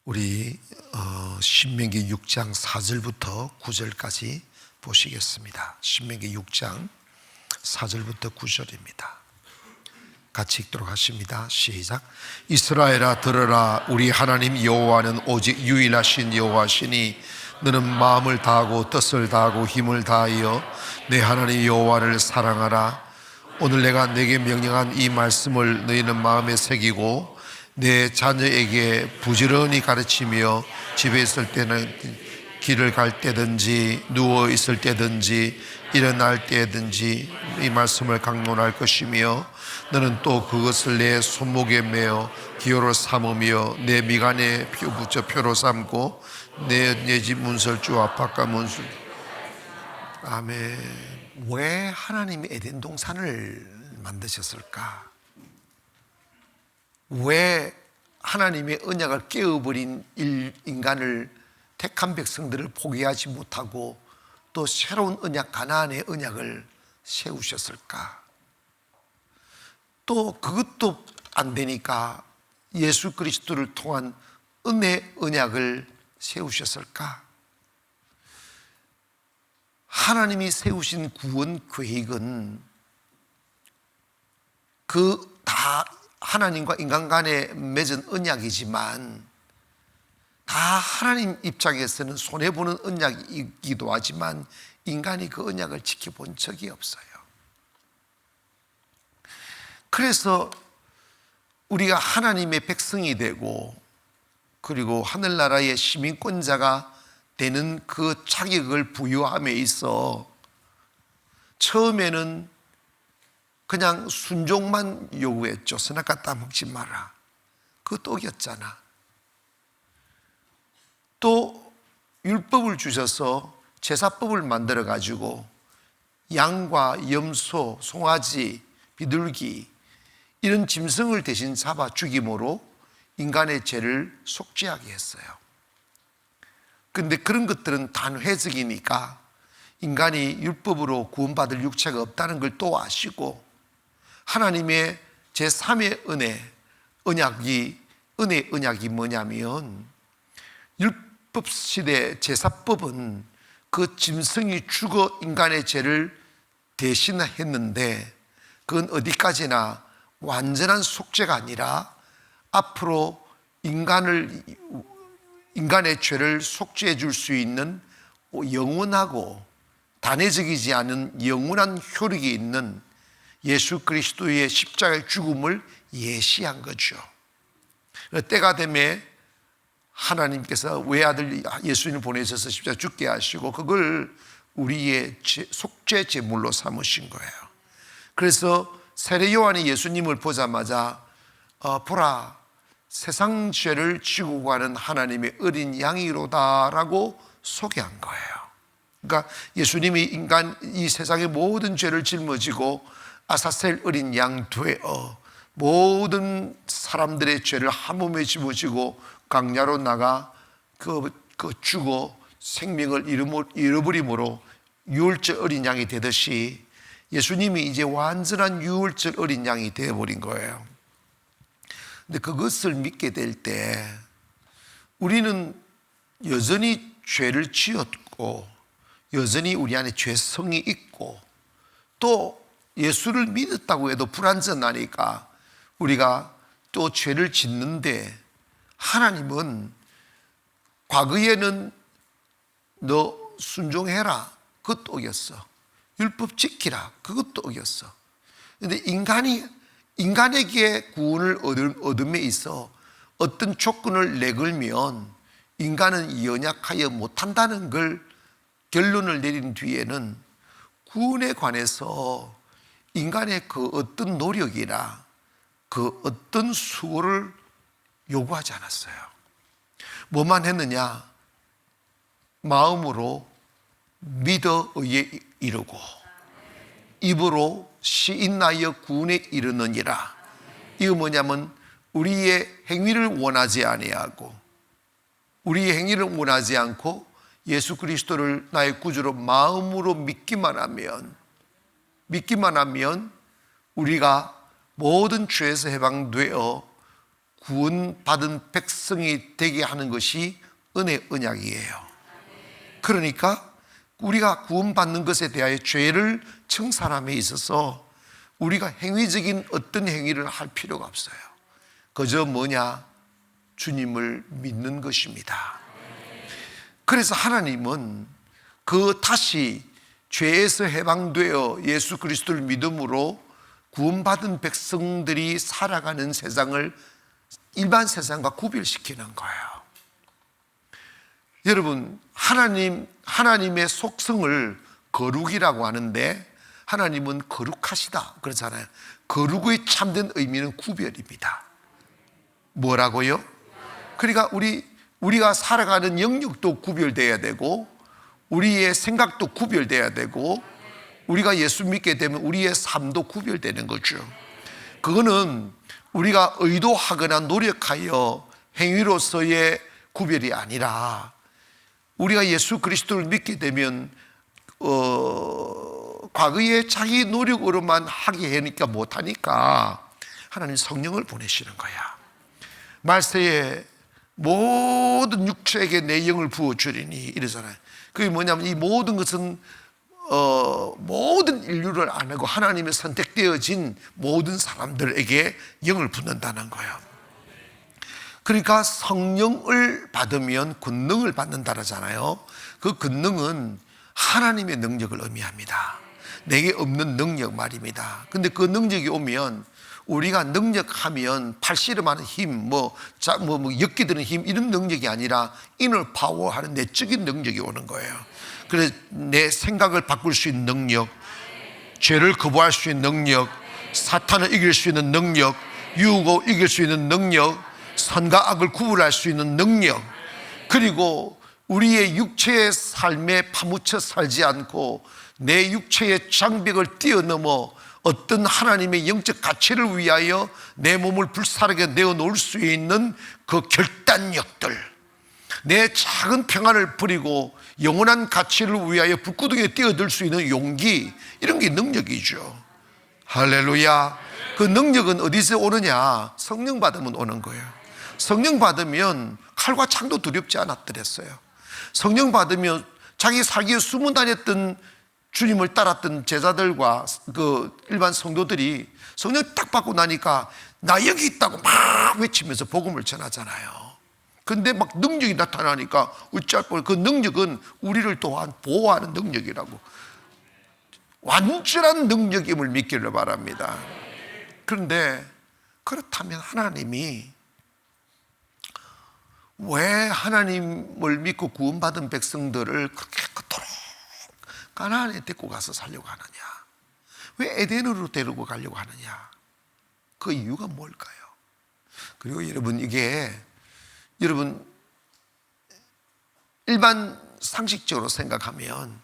우리 신명기 6장 4절부터 9절까지 보시겠습니다. 신명기 6장 4절부터 9절입니다. 같이 읽도록 하십니다. 시작. 이스라엘아 들으라. 우리 하나님 여호와는 오직 유일하신 여호와시니 너는 마음을 다하고 뜻을 다하고 힘을 다하여 내 하나님 여호와를 사랑하라. 오늘 내가 내게 명령한 이 말씀을 너희는 마음에 새기고 내 자녀에게 부지런히 가르치며 집에 있을 때는 길을 갈 때든지 누워 있을 때든지 일어날 때든지 이 말씀을 강론할 것이며 너는 또 그것을 내 손목에 매어 기호로 삼으며 내 미간에 붙여 표로 삼고 내 집 문설주 앞바깥 문설. 아멘. 왜 하나님이 에덴 동산을 만드셨을까? 왜 하나님의 언약을 깨어버린 인간을 택한 백성들을 포기하지 못하고 또 새로운 언약 가나안의 언약을 세우셨을까? 또 그것도 안 되니까 예수 그리스도를 통한 은혜 언약을 세우셨을까? 하나님이 세우신 구원 계획은 그 다 하나님과 인간 간에 맺은 언약이지만 다 하나님 입장에서는 손해보는 언약이기도 하지만 인간이 그 언약을 지켜본 적이 없어요. 그래서 우리가 하나님의 백성이 되고 그리고 하늘나라의 시민권자가 되는 그 자격을 부여함에 있어 처음에는 그냥 순종만 요구했죠. 선악과 따먹지 마라. 그것도 어겼잖아. 또 율법을 주셔서 제사법을 만들어 가지고 양과 염소, 송아지, 비둘기 이런 짐승을 대신 잡아 죽임으로 인간의 죄를 속죄하게 했어요. 그런데 그런 것들은 단회적이니까 인간이 율법으로 구원받을 육체가 없다는 걸 또 아시고 하나님의 제3의 은혜 언약이 뭐냐면 율법 시대 제사법은 그 짐승이 죽어 인간의 죄를 대신했는데 그건 어디까지나 완전한 속죄가 아니라 앞으로 인간의 죄를 속죄해 줄 수 있는 영원하고 단회적이지 않은 영원한 효력이 있는 예수 그리스도의 십자가의 죽음을 예시한 거죠. 때가 되면 하나님께서 외아들 예수님을 보내셔서 십자가 죽게 하시고 그걸 우리의 속죄 제물로 삼으신 거예요. 그래서 세례 요한이 예수님을 보자마자 보라 세상 죄를 지고 가는 하나님의 어린 양이로다라고 소개한 거예요. 그러니까 예수님이 이 세상의 모든 죄를 짊어지고 아사셀 어린 양 되어 모든 사람들의 죄를 한 몸에 짊어지고 광야로 나가 그 죽어 생명을 잃어버림으로 유월절 어린 양이 되듯이 예수님이 이제 완전한 유월절 어린 양이 되어버린 거예요. 근데 그것을 믿게 될 때 우리는 여전히 죄를 지었고 여전히 우리 안에 죄성이 있고 또 예수를 믿었다고 해도 불완전하니까 우리가 또 죄를 짓는데 하나님은 과거에는 너 순종해라 그것도 어겼어. 율법 지키라 그것도 어겼어. 그런데 인간에게 구원을 얻음에 있어 어떤 조건을 내걸면 인간은 연약하여 못한다는 걸 결론을 내린 뒤에는 구원에 관해서 인간의 그 어떤 노력이나 그 어떤 수고를 요구하지 않았어요. 뭐만 했느냐? 마음으로 믿어 의에 이르고 입으로 시인하여 구원에 이르느니라. 이거 뭐냐면 우리의 행위를 원하지 아니하고 우리의 행위를 원하지 않고 예수 그리스도를 나의 구주로 마음으로 믿기만 하면 우리가 모든 죄에서 해방되어 구원받은 백성이 되게 하는 것이 은혜 언약이에요. 그러니까 우리가 구원받는 것에 대하여 죄를 청산함에 있어서 우리가 행위적인 어떤 행위를 할 필요가 없어요. 그저 뭐냐? 주님을 믿는 것입니다. 그래서 하나님은 그 다시 죄에서 해방되어 예수 그리스도를 믿음으로 구원받은 백성들이 살아가는 세상을 일반 세상과 구별시키는 거예요. 여러분, 하나님의 속성을 거룩이라고 하는데 하나님은 거룩하시다 그러잖아요. 거룩의 참된 의미는 구별입니다. 뭐라고요? 그러니까 우리가 살아가는 영역도 구별돼야 되고 우리의 생각도 구별돼야 되고 우리가 예수 믿게 되면 우리의 삶도 구별되는 거죠. 그거는 우리가 의도하거나 노력하여 행위로서의 구별이 아니라 우리가 예수 그리스도를 믿게 되면 과거에 자기 노력으로만 하게 하니까 못하니까 하나님 성령을 보내시는 거야. 말세에 모든 육체에게 내 영을 부어주리니 이러잖아요. 그게 뭐냐면 이 모든 것은 모든 인류를 안 하고 하나님의 선택되어진 모든 사람들에게 영을 붓는다는 거예요. 그러니까 성령을 받으면 권능을 받는다잖아요. 그 권능은 하나님의 능력을 의미합니다. 내게 없는 능력 말입니다. 근데 그 능력이 오면 우리가 능력하면 팔씨름하는 힘, 엮기드는 힘 이런 능력이 아니라 inner power 하는 내적인 능력이 오는 거예요. 그래서 내 생각을 바꿀 수 있는 능력, 죄를 거부할 수 있는 능력, 사탄을 이길 수 있는 능력, 유혹을 이길 수 있는 능력, 선과 악을 구분할 수 있는 능력, 그리고 우리의 육체의 삶에 파묻혀 살지 않고 내 육체의 장벽을 뛰어넘어 어떤 하나님의 영적 가치를 위하여 내 몸을 불사르게 내어놓을 수 있는 그 결단력들, 내 작은 평안을 버리고 영원한 가치를 위하여 불구덩이에 뛰어들 수 있는 용기, 이런 게 능력이죠. 할렐루야. 그 능력은 어디서 오느냐? 성령 받으면 오는 거예요. 성령 받으면 칼과 창도 두렵지 않았더랬어요. 성령 받으면 자기 살기에 숨어 다녔던 주님을 따랐던 제자들과 그 일반 성도들이 성령 딱 받고 나니까 나 여기 있다고 막 외치면서 복음을 전하잖아요. 근데 막 능력이 나타나니까 어찌할 뻔, 그 능력은 우리를 또한 보호하는 능력이라고, 완전한 능력임을 믿기를 바랍니다. 그런데 그렇다면 하나님이 왜 하나님을 믿고 구원받은 백성들을 그렇게 그토록 가나안에 데리고 가서 살려고 하느냐? 왜 에덴으로 데리고 가려고 하느냐? 그 이유가 뭘까요? 그리고 여러분, 이게 여러분 일반 상식적으로 생각하면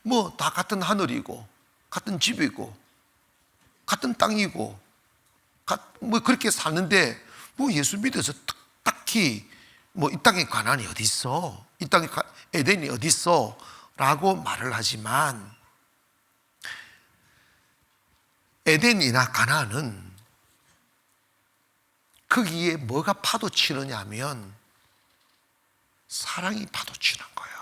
뭐 다 같은 하늘이고 같은 집이고 같은 땅이고 뭐 그렇게 사는데 뭐 예수 믿어서 딱히 뭐 이 땅에 가나안이 어디 있어? 이 땅에 에덴이 어디 있어? 라고 말을 하지만 에덴이나 가나안은 거기에 뭐가 파도치느냐 하면 사랑이 파도치는 거예요.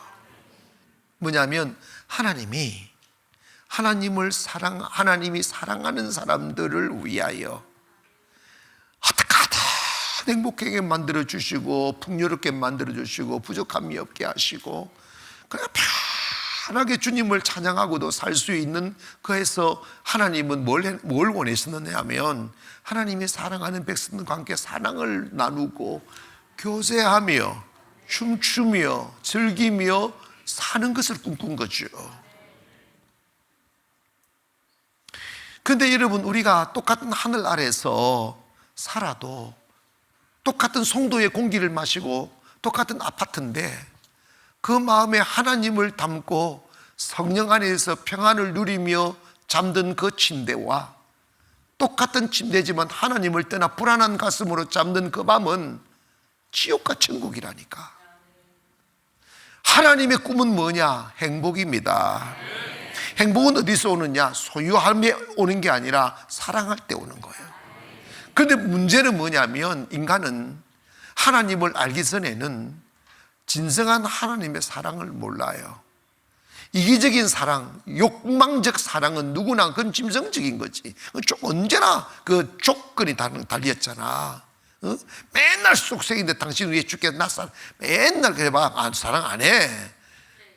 뭐냐면 하나님이 사랑하는 사람들을 위하여 어떡하든 행복하게 만들어주시고 풍요롭게 만들어주시고 부족함이 없게 하시고 그냥 편하게 주님을 찬양하고도 살 수 있는 거에서 하나님은 뭘 원하셨느냐 하면 하나님이 사랑하는 백성들과 함께 사랑을 나누고 교제하며 춤추며 즐기며 사는 것을 꿈꾼 거죠. 그런데 여러분, 우리가 똑같은 하늘 아래서 살아도 똑같은 송도의 공기를 마시고 똑같은 아파트인데 그 마음에 하나님을 담고 성령 안에서 평안을 누리며 잠든 그 침대와 똑같은 침대지만 하나님을 떠나 불안한 가슴으로 잠든 그 밤은 지옥과 천국이라니까. 하나님의 꿈은 뭐냐? 행복입니다. 행복은 어디서 오느냐? 소유함에 오는 게 아니라 사랑할 때 오는 거예요. 그런데 문제는 뭐냐면 인간은 하나님을 알기 전에는 진정한 하나님의 사랑을 몰라요. 이기적인 사랑, 욕망적 사랑은 누구나 그건 짐승적인 거지. 언제나 그 조건이 달렸잖아. 맨날 쑥색인데 당신 위에 죽겠다. 맨날 그래봐. 사랑 안 해.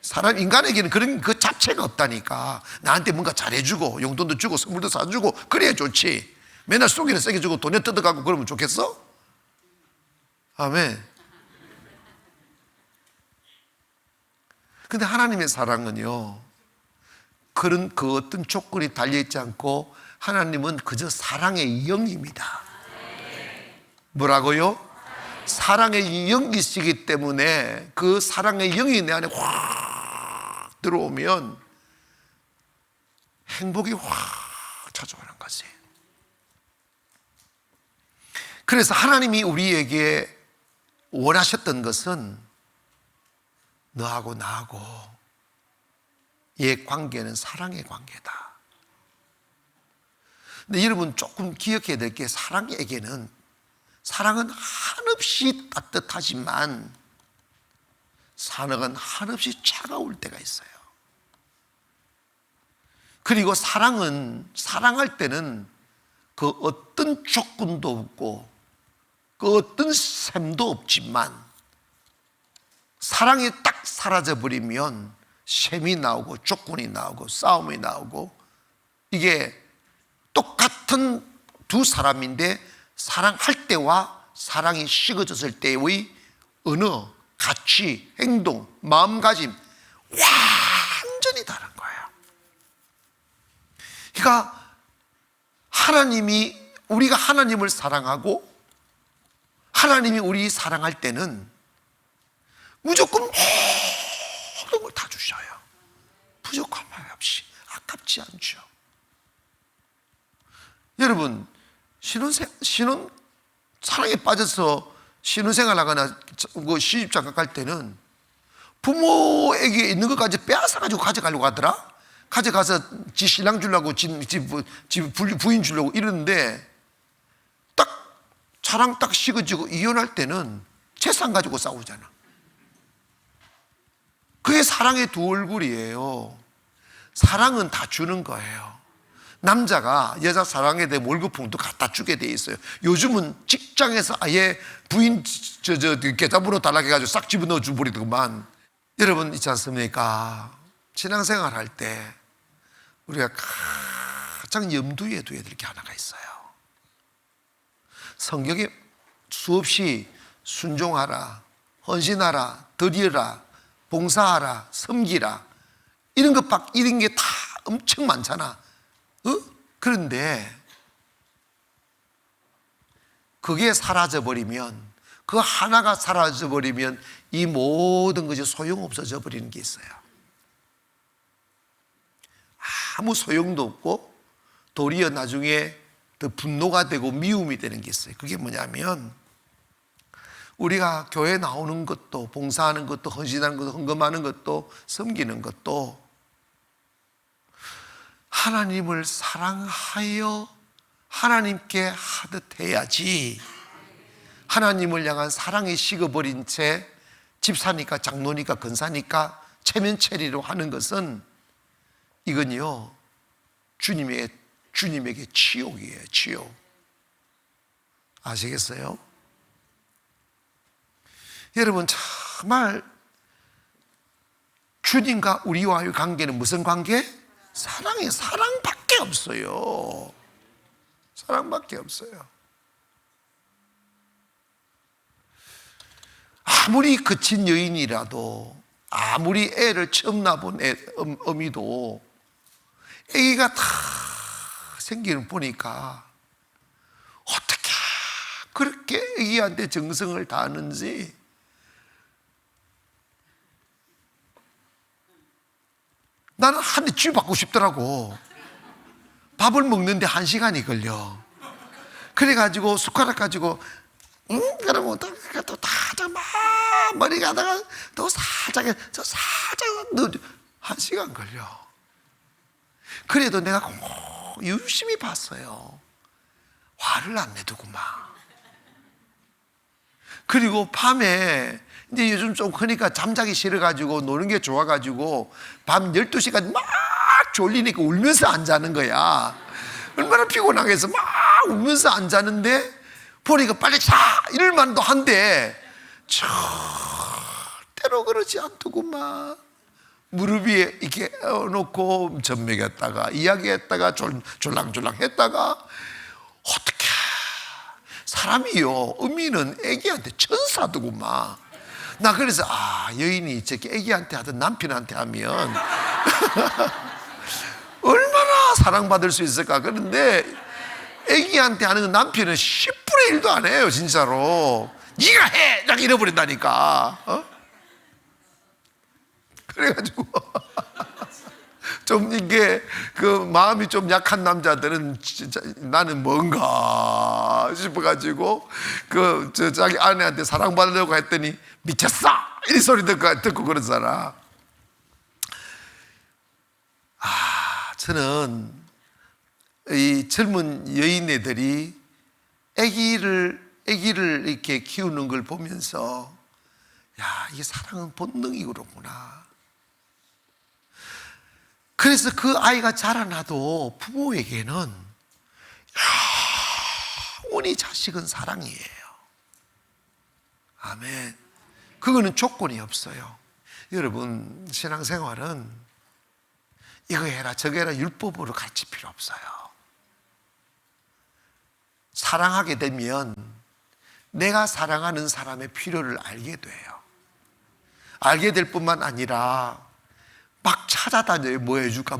사람, 인간에게는 그런 그 자체가 없다니까. 나한테 뭔가 잘해주고 용돈도 주고 선물도 사주고 그래야 좋지. 맨날 속이는 세게 주고 돈에 뜯어가고 그러면 좋겠어? 아멘. 근데 하나님의 사랑은요, 그런 그 어떤 조건이 달려있지 않고 하나님은 그저 사랑의 영입니다. 뭐라고요? 사랑의 영이시기 때문에 그 사랑의 영이 내 안에 확 들어오면 행복이 확 찾아오는 거지. 그래서 하나님이 우리에게 원하셨던 것은 너하고 나하고 의 관계는 사랑의 관계다. 근데 여러분 조금 기억해야 될 게 사랑은 한없이 따뜻하지만 사랑은 한없이 차가울 때가 있어요. 그리고 사랑할 때는 그 어떤 조건도 없고 그 어떤 셈도 없지만 사랑이 딱 사라져버리면 셈이 나오고 조건이 나오고 싸움이 나오고, 이게 똑같은 두 사람인데 사랑할 때와 사랑이 식어졌을 때의 언어, 가치, 행동, 마음가짐 완전히 다른 거예요. 그러니까 우리가 하나님을 사랑하고 하나님이 우리 사랑할 때는 무조건 모든 걸 다 주셔요. 부족함 없이. 아깝지 않죠. 여러분, 사랑에 빠져서 신혼생활 하거나 시집장가 갈 때는 부모에게 있는 것까지 빼앗아가지고 가져가려고 하더라. 가져가서 지 신랑 주려고 지 부인 주려고 이러는데 딱 차랑 딱 식어지고 이혼할 때는 재산 가지고 싸우잖아. 그게 사랑의 두 얼굴이에요. 사랑은 다 주는 거예요. 남자가 여자 사랑에 대해 월급봉도 갖다 주게 돼 있어요. 요즘은 직장에서 아예 부인 계좌번호 달라고 해가지고 싹 집어넣어 주버리더구만. 여러분 있지 않습니까? 신앙생활 할 때 우리가 가장 염두에 둬야 될 게 하나가 있어요. 성경에 수없이 순종하라, 헌신하라, 드리라, 봉사하라, 섬기라, 이런 게 다 엄청 많잖아. 그런데 그게 사라져버리면, 그 하나가 사라져버리면 이 모든 것이 소용없어져 버리는 게 있어요. 아무 소용도 없고 도리어 나중에 더 분노가 되고 미움이 되는 게 있어요. 그게 뭐냐면, 우리가 교회 나오는 것도, 봉사하는 것도, 헌신하는 것도, 헌금하는 것도, 섬기는 것도 하나님을 사랑하여 하나님께 하듯 해야지, 하나님을 향한 사랑이 식어버린 채 집사니까 장로니까 권사니까 체면체리로 하는 것은, 이건요 주님에게 치욕이에요. 치욕. 아시겠어요? 여러분, 정말 주님과 우리와의 관계는 무슨 관계? 사랑이에요. 사랑밖에 없어요. 사랑밖에 없어요. 아무리 거친 여인이라도, 아무리 애를 처음 낳은 어미도 애기가 다 생기는 보니까 어떻게 그렇게 애기한테 정성을 다하는지, 나는 한 대 쥐받고 싶더라고. 밥을 먹는데 1시간이 걸려. 그래가지고 숟가락 가지고 그러면 또 막 머리 가다가 또 살짝 넣어 1시간 걸려. 그래도 내가 열심히 봤어요. 화를 안 내더구만. 그리고 밤에 이제 요즘 좀 크니까 잠자기 싫어가지고 노는 게 좋아가지고 밤 12시까지 막 졸리니까 울면서 안 자는 거야. 얼마나 피곤하겠어. 막 울면서 안 자는데 보니까 빨리 자! 이럴 만도 한데 절대로 그러지 않더구만. 무릎 위에 이렇게 놓고 젖먹였다가 이야기했다가 졸랑졸랑 했다가 어떡해. 사람이요, 의미는 애기한테 천사더구만. 나 그래서 여인이 저기 애기한테 하든 남편한테 하면 얼마나 사랑받을 수 있을까. 그런데 애기한테 하는 남편은 10분의 1도 안 해요, 진짜로. 네가 해! 딱 잃어버린다니까. 그래가지고 좀 이게 그 마음이 좀 약한 남자들은 진짜 나는 뭔가 싶어가지고 자기 아내한테 사랑받으려고 했더니 미쳤어! 이 소리 듣고 그러잖아. 저는 이 젊은 여인네들이 아기를 이렇게 키우는 걸 보면서 이게 사랑은 본능이구나. 그래서 그 아이가 자라나도 부모에게는 영원히 자식은 사랑이에요. 아멘. 그거는 조건이 없어요. 여러분, 신앙생활은 이거 해라 저거 해라 율법으로 가르칠 필요 없어요. 사랑하게 되면 내가 사랑하는 사람의 필요를 알게 돼요. 알게 될 뿐만 아니라 막 찾아다녀요. 뭐 해줄까.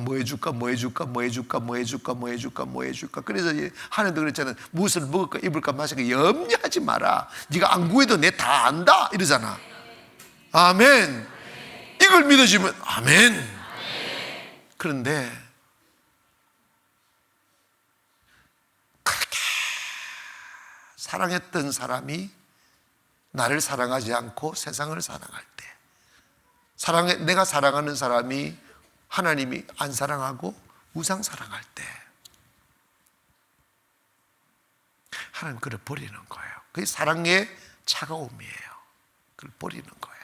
그래서 하나님도 그랬잖아요. 무엇을 먹을까 입을까 마실까 염려하지 마라. 네가 안 구해도 내 다 안다 이러잖아. 아멘. 이걸 믿어주면 아멘. 그런데 그렇게 사랑했던 사람이 나를 사랑하지 않고 세상을 사랑할 때, 내가 사랑하는 사람이 하나님이 안 사랑하고 우상 사랑할 때 하나님 그를 버리는 거예요. 그게 사랑의 차가움이에요. 그걸 버리는 거예요.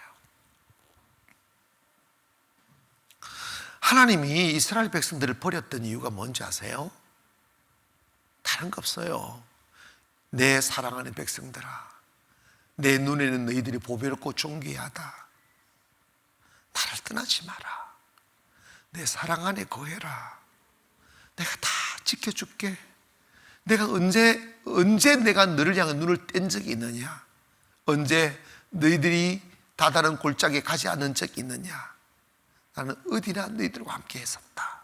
하나님이 이스라엘 백성들을 버렸던 이유가 뭔지 아세요? 다른 거 없어요. 내 사랑하는 백성들아, 내 눈에는 너희들이 보배롭고 존귀하다. 나를 떠나지 마라. 내 사랑 안에 거해라. 내가 다 지켜줄게. 내가 언제 내가 너를 향한 눈을 뗀 적이 있느냐? 언제 너희들이 다다른 골짜기에 가지 않은 적이 있느냐? 나는 어디나 너희들과 함께 했었다.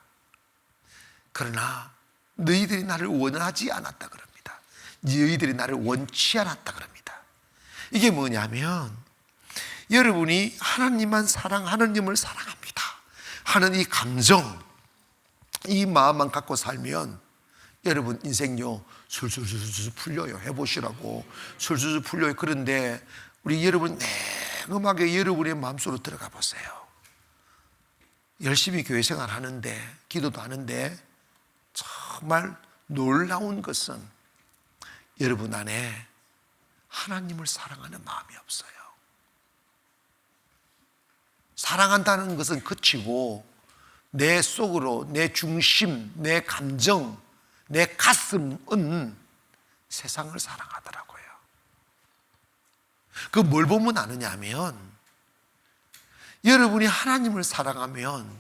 그러나 너희들이 나를 원하지 않았다 그럽니다. 너희들이 나를 원치 않았다 그럽니다. 이게 뭐냐면 여러분이 하나님을 사랑합니다 하는 이 감정, 이 마음만 갖고 살면 여러분 인생요 술술술 풀려요. 해보시라고. 술술 풀려요. 그런데 우리 여러분 냉엄하게 여러분의 마음속으로 들어가 보세요. 열심히 교회 생활 하는데, 기도도 하는데 정말 놀라운 것은 여러분 안에 하나님을 사랑하는 마음이 없어요. 사랑한다는 것은 그치고 내 속으로, 내 중심, 내 감정, 내 가슴은 세상을 사랑하더라고요. 그 뭘 보면 아느냐 하면 여러분이 하나님을 사랑하면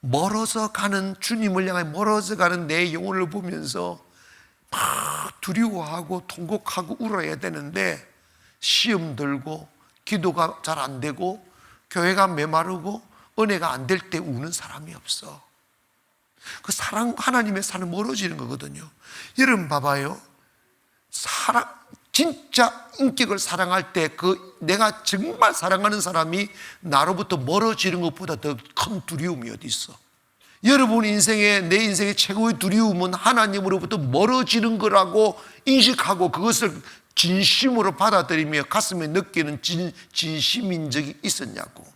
멀어져 가는, 주님을 향해 멀어져 가는 내 영혼을 보면서 막 두려워하고 통곡하고 울어야 되는데 시험 들고 기도가 잘 안 되고 교회가 메마르고 은혜가 안 될 때 우는 사람이 없어. 그 사랑, 하나님의 사랑 멀어지는 거거든요. 여러분 봐봐요. 진짜 인격을 사랑할 때 내가 정말 사랑하는 사람이 나로부터 멀어지는 것보다 더 큰 두려움이 어디 있어? 여러분 내 인생의 최고의 두려움은 하나님으로부터 멀어지는 거라고 인식하고 그것을 진심으로 받아들이며 가슴에 느끼는 진심인 적이 있었냐고.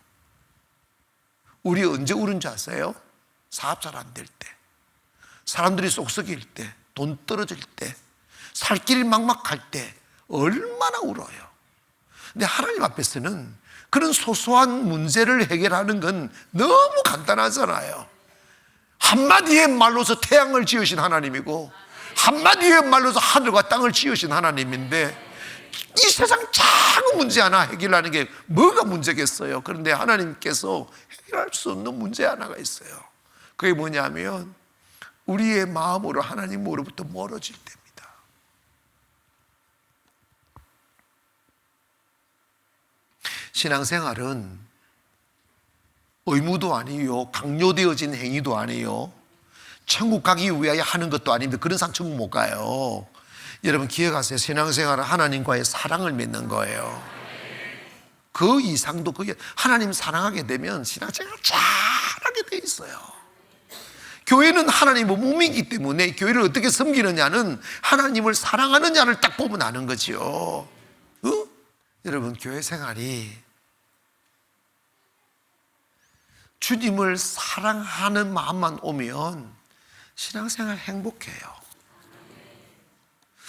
우리 언제 울은 줄 아세요? 사업 잘 안 될 때, 사람들이 속 썩일 때, 돈 떨어질 때, 살 길이 막막할 때 얼마나 울어요. 근데 하나님 앞에서는 그런 소소한 문제를 해결하는 건 너무 간단하잖아요. 한마디의 말로서 태양을 지으신 하나님이고 한마디의 말로서 하늘과 땅을 지으신 하나님인데 이 세상 작은 문제 하나 해결하는 게 뭐가 문제겠어요? 그런데 하나님께서 해결할 수 없는 문제 하나가 있어요. 그게 뭐냐면 우리의 마음으로 하나님으로부터 멀어질 때입니다. 신앙생활은 의무도 아니요, 강요되어진 행위도 아니요, 천국 가기 위하여 하는 것도 아닌데 그런 사람 천국 못 가요. 여러분 기억하세요. 신앙생활은 하나님과의 사랑을 맺는 거예요. 그 이상도 그게 하나님 사랑하게 되면 신앙생활 잘하게 돼 있어요. 교회는 하나님의 몸이기 때문에 교회를 어떻게 섬기느냐는 하나님을 사랑하느냐를 딱 보면 아는 거죠. 여러분 교회 생활이 주님을 사랑하는 마음만 오면 신앙생활 행복해요.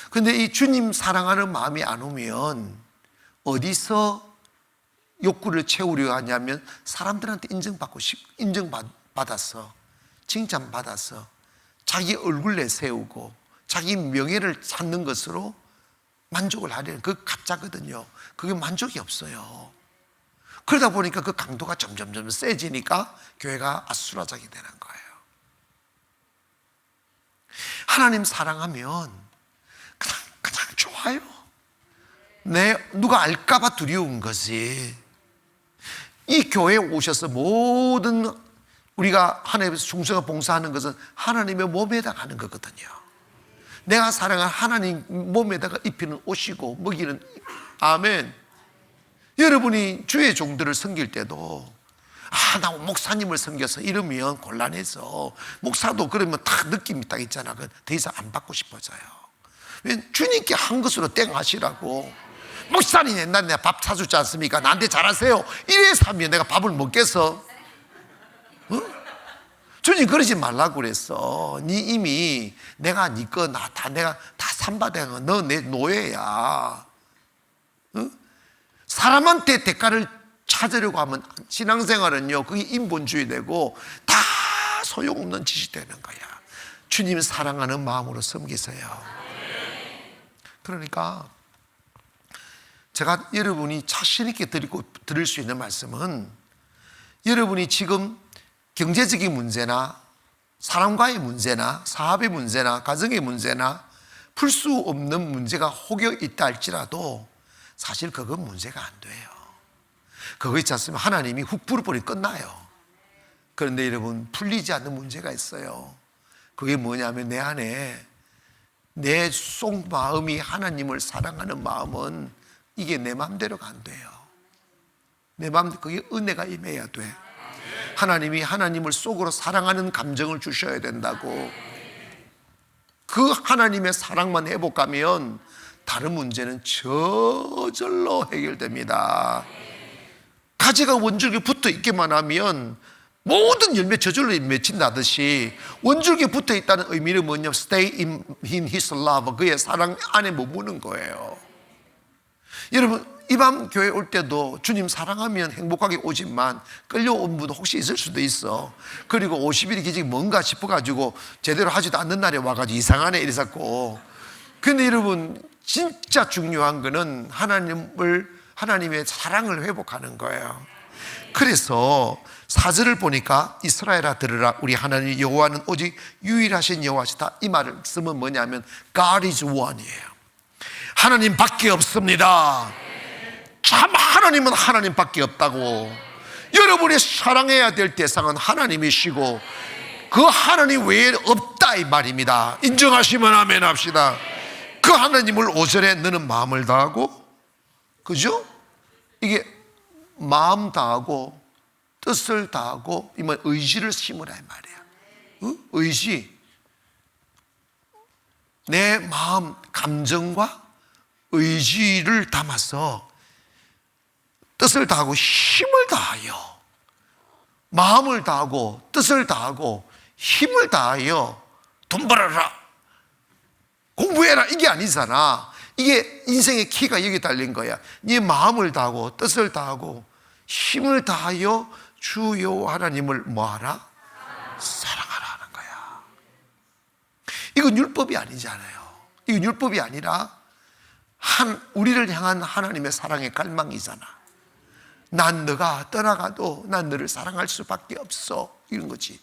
근데 이 주님 사랑하는 마음이 안 오면 어디서 욕구를 채우려 하냐면 사람들한테 인정받아서 칭찬받아서 자기 얼굴 내세우고 자기 명예를 찾는 것으로 만족을 하려는 그 가짜거든요. 그게 만족이 없어요. 그러다 보니까 그 강도가 점점 세지니까 교회가 아수라장이 되는 거예요. 하나님 사랑하면 그냥 좋아요. 누가 알까봐 두려운 거지. 이 교회에 오셔서 모든 우리가 하나님께서 충성과 봉사하는 것은 하나님의 몸에 해당하는 거거든요. 내가 사랑한 하나님 몸에다가 입히는 옷이고 먹이는, 아멘. 여러분이 주의 종들을 섬길 때도 나 목사님을 섬겨서 이러면 곤란해서 목사도 그러면 딱 느낌이 딱 있잖아. 더 이상 안 받고 싶어져요. 왜? 주님께 한 것으로 땡 하시라고. 목사님 옛날에 내가 밥 사주지 않습니까? 나한테 잘하세요. 이래서 하면 내가 밥을 먹겠어? 주님 그러지 말라고 그랬어. 네 이미 내가 네 거 내가 다 산바된 거 너 내 노예야. 사람한테 대가를 찾으려고 하면 신앙생활은요 그게 인본주의 되고 다 소용없는 짓이 되는 거야. 주님 사랑하는 마음으로 섬기세요. 그러니까 제가 여러분이 자신 있게 드릴 수 있는 말씀은, 여러분이 지금 경제적인 문제나 사람과의 문제나 사업의 문제나 가정의 문제나 풀 수 없는 문제가 혹여 있다 할지라도 사실 그건 문제가 안 돼요. 그거 있지 않습니까? 하나님이 훅 불어버리면 끝나요. 그런데 여러분 풀리지 않는 문제가 있어요. 그게 뭐냐면 내 안에 내 속마음이 하나님을 사랑하는 마음은 이게 내 마음대로가 안 돼요. 내 마음, 그게 은혜가 임해야 돼. 하나님이 하나님을 속으로 사랑하는 감정을 주셔야 된다고. 그 하나님의 사랑만 회복하면 다른 문제는 저절로 해결됩니다. 가지가 원줄기에 붙어 있기만 하면 모든 열매 저절로 맺힌다듯이 원줄기에 붙어 있다는 의미는 뭐냐면 Stay in His love, 그의 사랑 안에 머무는 거예요. 여러분 이 밤 교회 올 때도 주님 사랑하면 행복하게 오지만 끌려온 분도 혹시 있을 수도 있어. 그리고 50일이 기적이 뭔가 싶어가지고 제대로 하지도 않는 날에 와가지고 이상하네 이랬었고. 근데 여러분 진짜 중요한 거는 하나님의 사랑을 회복하는 거예요. 그래서 4절을 보니까 이스라엘아 들으라, 우리 하나님 여호와는 오직 유일하신 여호와시다. 이 말을 쓰면 뭐냐면 God is one이에요. 하나님 밖에 없습니다. 참 하나님은 하나님 밖에 없다고. 여러분이 사랑해야 될 대상은 하나님이시고 그 하나님 외에 없다 이 말입니다. 인정하시면 아멘 합시다. 그 하나님을 오전에 너는 마음을 다하고, 그죠? 이게 마음 다하고 뜻을 다하고 이만 의지를 심으라 이 말이야. 의지, 내 마음 감정과 의지를 담아서 뜻을 다하고 힘을 다하여, 마음을 다하고 뜻을 다하고 힘을 다하여 돈 벌어라. 공부해라 이게 아니잖아. 이게 인생의 키가 여기 달린 거야. 네 마음을 다하고 뜻을 다하고 힘을 다하여 주여 하나님을 뭐하라? 사랑하라 하는 거야. 이건 율법이 아니잖아요. 이건 율법이 아니라 우리를 향한 하나님의 사랑의 갈망이잖아. 난 너가 떠나가도 난 너를 사랑할 수밖에 없어, 이런 거지.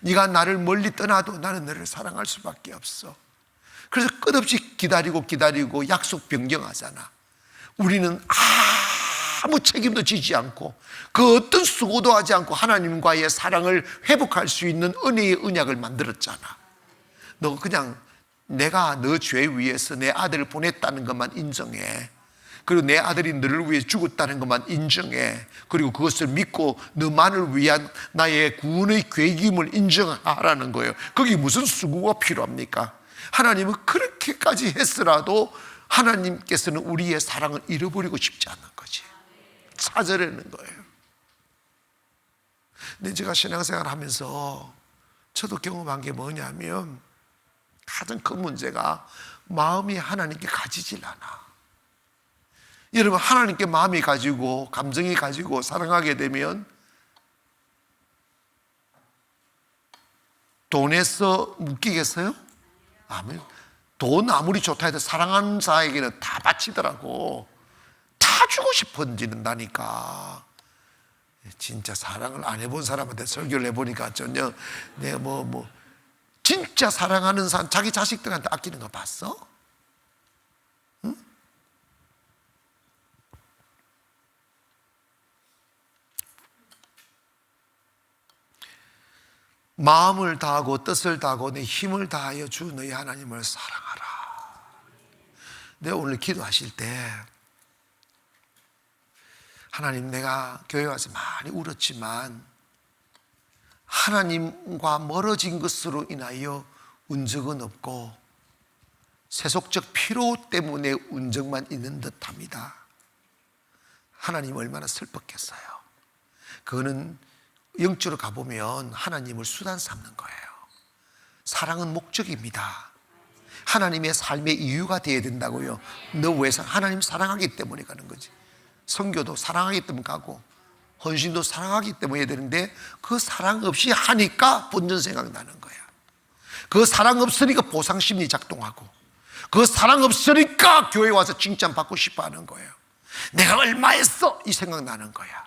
네가 나를 멀리 떠나도 나는 너를 사랑할 수밖에 없어. 그래서 끝없이 기다리고 약속 변경하잖아. 우리는 아무 책임도 지지 않고 그 어떤 수고도 하지 않고 하나님과의 사랑을 회복할 수 있는 은혜의 언약을 만들었잖아. 너 그냥 내가 너 죄 위해서 내 아들을 보냈다는 것만 인정해. 그리고 내 아들이 너를 위해 죽었다는 것만 인정해. 그리고 그것을 믿고 너만을 위한 나의 구원의 계획임을 인정하라는 거예요. 거기 무슨 수고가 필요합니까? 하나님은 그렇게까지 했으라도 하나님께서는 우리의 사랑을 잃어버리고 싶지 않는 거지. 찾으려는 거예요. 근데 제가 신앙생활 하면서 저도 경험한 게 뭐냐면 가장 큰 문제가 마음이 하나님께 가지질 않아. 여러분, 하나님께 마음이 가지고 감정이 가지고 사랑하게 되면 돈에서 묶이겠어요? 아멘. 돈 아무리 좋다 해도 사랑하는 자에게는 다 바치더라고. 다 주고 싶어진다니까. 진짜 사랑을 안 해본 사람한테 설교를 해보니까 전혀 내가 진짜 사랑하는 사람 자기 자식들한테 아끼는 거 봤어? 응? 마음을 다하고 뜻을 다하고 내 힘을 다하여 주 너희 하나님을 사랑하라. 내가 오늘 기도하실 때 하나님, 내가 교회 와서 많이 울었지만 하나님과 멀어진 것으로 인하여 운 적은 없고 세속적 피로 때문에 운 적만 있는 듯합니다. 하나님 얼마나 슬펐겠어요. 그거는 영적으로 가보면 하나님을 수단 삼는 거예요. 사랑은 목적입니다. 하나님의 삶의 이유가 되어야 된다고요. 너 왜 하나님 사랑하기 때문에 가는 거지. 선교도 사랑하기 때문에 가고 헌신도 사랑하기 때문에 해야 되는데 그 사랑 없이 하니까 본전 생각나는 거야. 그 사랑 없으니까 보상심리 작동하고 그 사랑 없으니까 교회 와서 칭찬받고 싶어 하는 거예요. 내가 얼마 했어? 이 생각 나는 거야.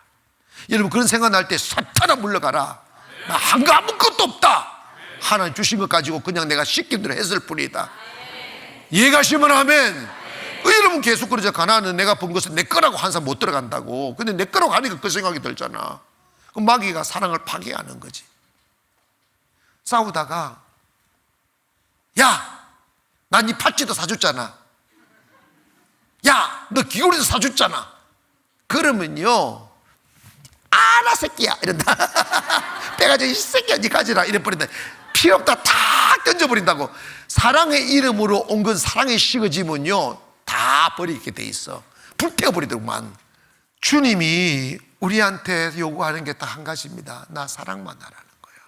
여러분, 그런 생각 날 때 사탄아 물러가라. 나 한 거 아무것도 없다. 하나님 주신 것 가지고 그냥 내가 시킨 대로 했을 뿐이다. 이해가시면 아멘. 여러분 계속 그러죠. 가나안은 내가 본 것은 내 거라고 항상 못 들어간다고. 근데 내 거라고 하니까 그 생각이 들잖아. 그럼 마귀가 사랑을 파괴하는 거지. 싸우다가 야, 난 이 팥쥐도 사줬잖아. 야, 너 귀걸이도 사줬잖아. 그러면요, 나 새끼야 이런다. 빼가지고 이 새끼야 니 가지라 이래버린다. 필요 없다 다 던져버린다고. 사랑의 이름으로 온 건 사랑이 식어지면요 다 버리게 돼 있어. 불태워버리더구만. 주님이 우리한테 요구하는 게 딱 한 가지입니다. 나 사랑만 하라는 거예요.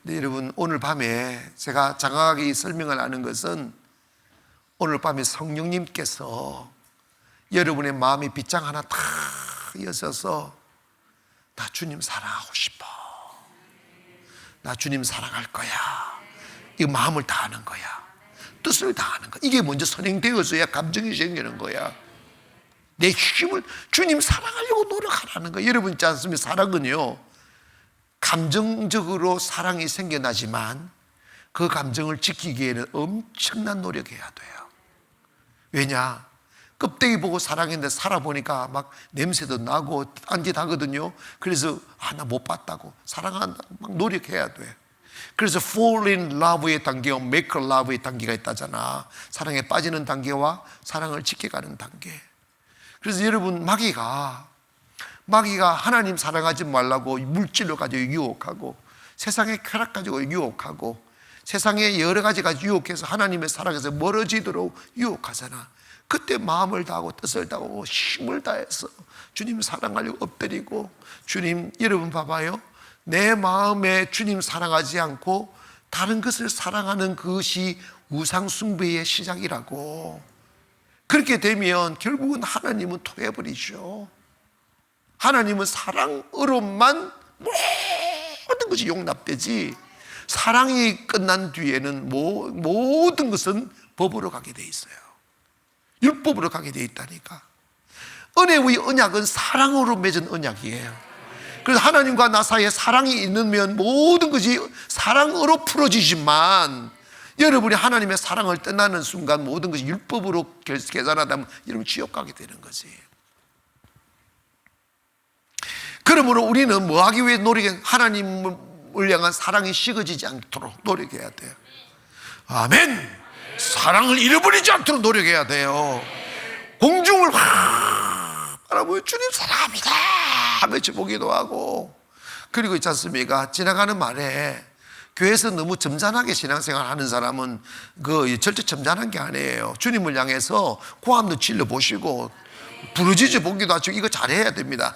근데 여러분, 오늘 밤에 제가 장황하게 설명을 하는 것은 오늘 밤에 성령님께서 여러분의 마음의 빗장 하나 탁 여셔서 나 주님 사랑하고 싶어, 나 주님 사랑할 거야, 이 마음을 다하는 거야, 뜻을 다하는 거야. 이게 먼저 선행되어서야 감정이 생기는 거야. 내 힘을 주님 사랑하려고 노력하라는 거야. 여러분 있지 않습니까? 사랑은요 감정적으로 사랑이 생겨나지만 그 감정을 지키기에는 엄청난 노력해야 돼요. 왜냐? 껍데기 보고 사랑했는데 살아보니까 막 냄새도 나고 딴짓하거든요. 그래서 나 못 봤다고 사랑한다 막 노력해야 돼. 그래서 fall in love의 단계와 make love의 단계가 있다잖아. 사랑에 빠지는 단계와 사랑을 지켜가는 단계. 그래서 여러분, 마귀가 하나님 사랑하지 말라고 물질로 가지고 유혹하고 세상의 쾌락 가지고 유혹하고 세상의 여러 가지 가지고 유혹해서 하나님의 사랑에서 멀어지도록 유혹하잖아. 그때 마음을 다하고 뜻을 다하고 힘을 다해서 주님 사랑하려고 엎드리고, 주님, 여러분 봐봐요. 내 마음에 주님 사랑하지 않고 다른 것을 사랑하는 그것이 우상숭배의 시작이라고. 그렇게 되면 결국은 하나님은 토해버리죠. 하나님은 사랑으로만 모든 것이 용납되지, 사랑이 끝난 뒤에는 모든 것은 법으로 가게 돼 있어요. 율법으로 가게 돼 있다니까. 은혜의 언약은 사랑으로 맺은 언약이에요. 그래서 하나님과 나 사이에 사랑이 있으면 모든 것이 사랑으로 풀어지지만, 여러분이 하나님의 사랑을 떠나는 순간 모든 것이 율법으로 계산하다면 여러분 지옥 가게 되는 거지. 그러므로 우리는 뭐 하기 위해 하나님을 향한 사랑이 식어지지 않도록 노력해야 돼요. 아멘. 사랑을 잃어버리지 않도록 노력해야 돼요. 공중을 바라보며 주님 사랑합니다 외쳐보기도 하고. 그리고 있지 않습니까? 지나가는 말에 교회에서 너무 점잖하게 신앙생활 하는 사람은 절대 점잖한 게 아니에요. 주님을 향해서 고함도 질러보시고 부르짖어 보기도 하죠. 이거 잘해야 됩니다.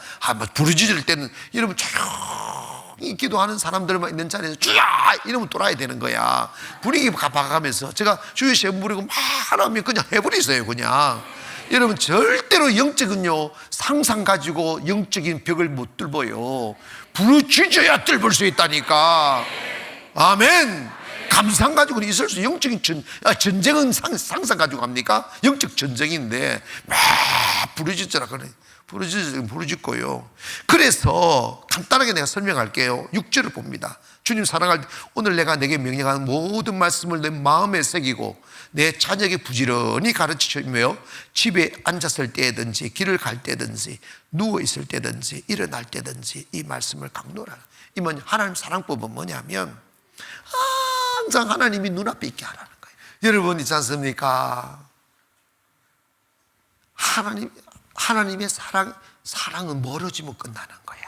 부르짖을 때는 여러분 조용히 기도하는 사람들만 있는 자리에서 주야 이러면 돌아야 되는 거야. 분위기 바꿔가면서 제가 주여 시험 부리고 막 하라면 그냥 해버리세요. 그냥. 여러분 절대로 영적은요 상상 가지고 영적인 벽을 못 뚫어요. 부르짖어야 뚫을 수 있다니까. 아멘. 감상 가지고는 있을 수, 영적인 전쟁은 상상 가지고 합니까? 영적 전쟁인데 막 부르짖으라 그래. 부르짖고요. 그래서 간단하게 내가 설명할게요. 6절을 봅니다. 주님 사랑할 때 오늘 내가 내게 명령하는 모든 말씀을 내 마음에 새기고 내 자녀에게 부지런히 가르치며 집에 앉았을 때든지 길을 갈 때든지 누워있을 때든지 일어날 때든지 이 말씀을 강론하라. 이면 하나님 사랑법은 뭐냐면 항상 하나님이 눈앞에 있게 하라는 거예요. 여러분 있지 않습니까? 하나님의 사랑은 멀어지면 끝나는 거야.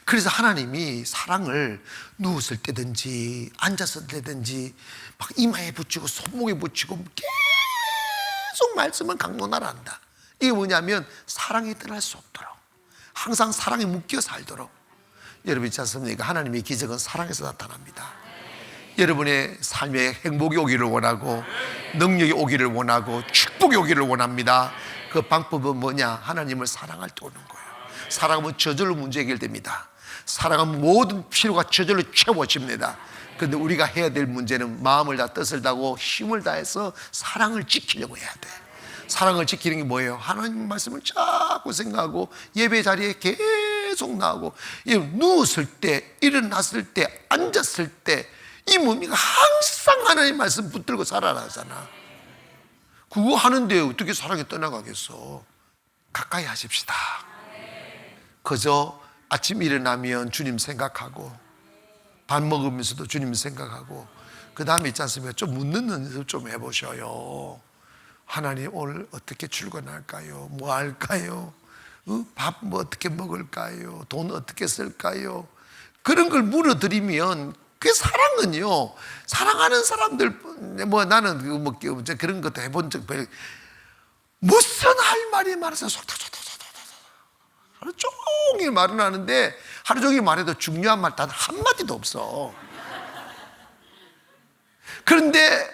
그래서 하나님이 사랑을 누웠을 때든지 앉았을 때든지 막 이마에 붙이고 손목에 붙이고 계속 말씀을 강론하란다. 이게 뭐냐면 사랑이 떠날 수 없도록, 항상 사랑에 묶여 살도록. 여러분 있지 않습니까? 하나님의 기적은 사랑에서 나타납니다. 여러분의 삶에 행복이 오기를 원하고 능력이 오기를 원하고 축복이 오기를 원합니다. 그 방법은 뭐냐? 하나님을 사랑할 때 오는 거예요. 사랑하면 저절로 문제 해결됩니다. 사랑하면 모든 필요가 저절로 채워집니다. 그런데 우리가 해야 될 문제는 마음을 다 뜻을 다하고 힘을 다해서 사랑을 지키려고 해야 돼. 사랑을 지키는 게 뭐예요? 하나님 말씀을 자꾸 생각하고 예배 자리에 계속 나오고, 누웠을 때, 일어났을 때, 앉았을 때 이 몸이 항상 하나님 말씀 붙들고 살아나잖아. 그거 하는데 어떻게 사랑이 떠나가겠어? 가까이 하십시다. 그저 아침 일어나면 주님 생각하고 밥 먹으면서도 주님 생각하고, 그 다음에 있지 않습니까? 좀 묻는 연습 좀 해보셔요. 하나님 오늘 어떻게 출근할까요? 뭐 할까요? 밥 뭐 어떻게 먹을까요? 돈 어떻게 쓸까요? 그런 걸 물어드리면, 그 사랑은요, 사랑하는 사람들, 뭐 나는 뭐 그런 것도 해본 적 무슨 할 말이 많아서 하루 종일 말은 하는데 하루 종일 말해도 중요한 말 단 한마디도 없어. 그런데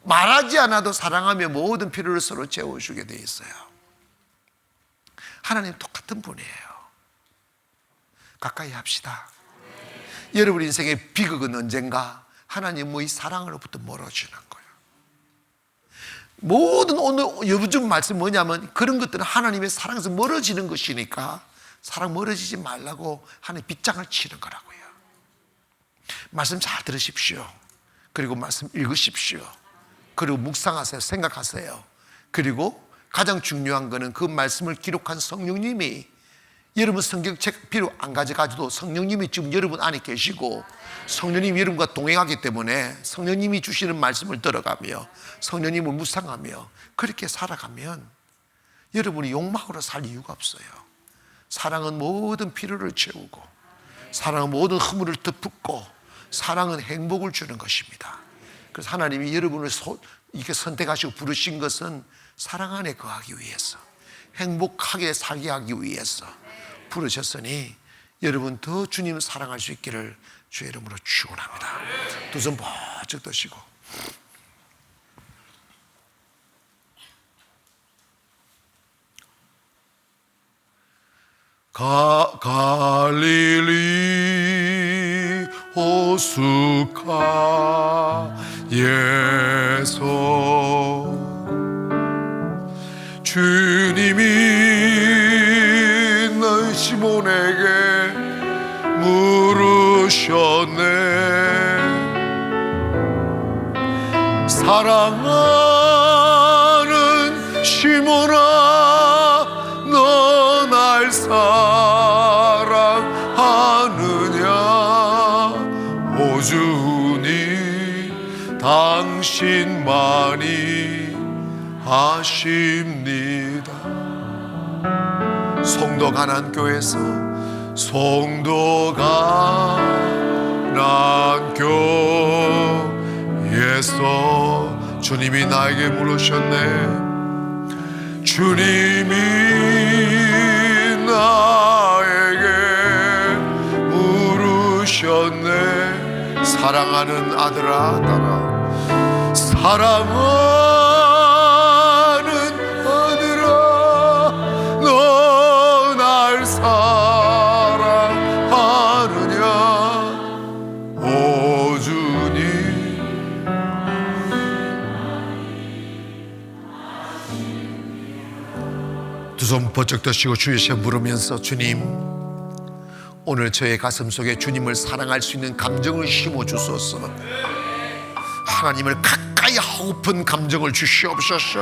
말하지 않아도 사랑하며 모든 필요를 서로 채워주게 돼 있어요. 하나님 똑같은 분이에요. 가까이 합시다. 여러분 인생의 비극은 언젠가 하나님의 사랑으로부터 멀어지는 거예요. 모든 오늘 요즘 말씀 뭐냐면 그런 것들은 하나님의 사랑에서 멀어지는 것이니까 사랑 멀어지지 말라고 하는 빗장을 치는 거라고요. 말씀 잘 들으십시오. 그리고 말씀 읽으십시오. 그리고 묵상하세요. 생각하세요. 그리고 가장 중요한 거는 그 말씀을 기록한 성령님이, 여러분 성경책 필요 안 가져가도 성령님이 지금 여러분 안에 계시고 성령님이 여러분과 동행하기 때문에 성령님이 주시는 말씀을 들어가며 성령님을 묵상하며 그렇게 살아가면 여러분이 욕망으로 살 이유가 없어요. 사랑은 모든 필요를 채우고, 사랑은 모든 허물을 덮고, 사랑은 행복을 주는 것입니다. 그래서 하나님이 여러분을 이렇게 선택하시고 부르신 것은 사랑 안에 거하기 위해서, 행복하게 살게 하기 위해서 부르셨으니 여러분 더 주님을 사랑할 수 있기를 주의 이름으로 축원합니다. 두 손 번쩍 드시고 갈릴리 호숫가에서 주님이 너희 시몬에게 물으셨네. 사랑하는 시몬아, 너 날 사랑하느냐? 오주니 당신만이 아십니다. 송도 가난교에서 주님이 나에게 물으셨네. 주님이 나에게 물으셨네. 사랑하는 아들아, 따라. 사랑하는 아들아, 너 날 사랑하느냐? 오 주님. 두 손 번쩍 드시고 주의 시험 물으면서, 주님, 오늘 저의 가슴 속에 주님을 사랑할 수 있는 감정을 심어주소서. 하나님을 가까이 하고픈 감정을 주시옵소서.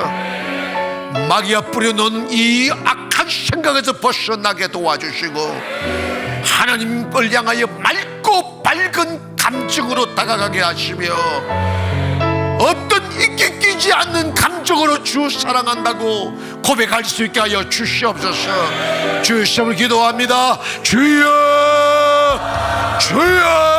마귀가 뿌려놓은 이 악한 생각에서 벗어나게 도와주시고, 하나님을 향하여 맑고 밝은 감정으로 다가가게 하시며, 어떤 인기 끼지 않는 감정으로 주 사랑한다고 고백할 수 있게 하여 주시옵소서. 주의 시험을 기도합니다. 주여, 주여.